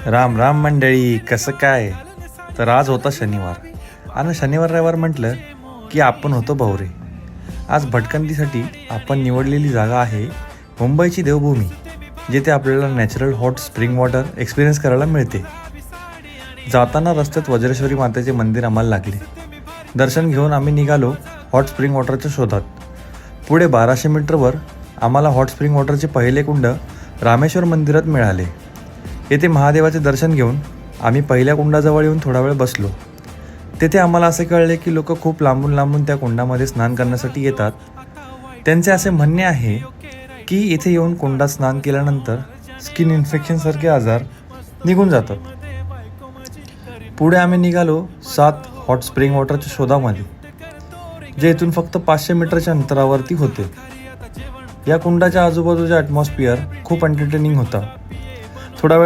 राम राम मंडळी, कसं काय? तर आज होता शनिवार आणि शनिवार रविवार म्हटलं की आपण होतो भवरे. आज भटकंतीसाठी आपण निवडलेली जागा आहे मुंबईची देवभूमी, जिथे आपल्याला natural hot spring water experience करायला मिळते. जाताना रस्त्यात वज्रेश्वरी मातेचे मंदिर आम्हाला लागले. दर्शन घेऊन आम्ही निघालो हॉट स्प्रिंग वॉटरच्या शोधात. पुढे 1200 मीटरवर आम्हाला हॉट स्प्रिंग वॉटरचे पहिले कुंड रामेश्वर मंदिरात मिळाले. येथे महादेवाचे दर्शन घेऊन आम्ही पहिल्या कुंडाजवळ येऊन थोडा वेळ बसलो. तेथे आम्हाला असे कळले की लोक खूप लांबून लांबून त्या कुंडामध्ये स्नान करण्यासाठी येतात. त्यांचे असे म्हणणे आहे की इथे येऊन कुंडात स्नान केल्यानंतर स्किन इन्फेक्शनसारखे आजार निघून जातात. पुढे आम्ही निघालो 7 हॉट स्प्रिंग वॉटरच्या शोधामध्ये, जे इथून फक्त 500 मीटरच्या अंतरावरती होते. या कुंडाच्या आजूबाजूचा ॲटमॉस्फिअर खूप एंटरटेनिंग होता. थोडा वेळ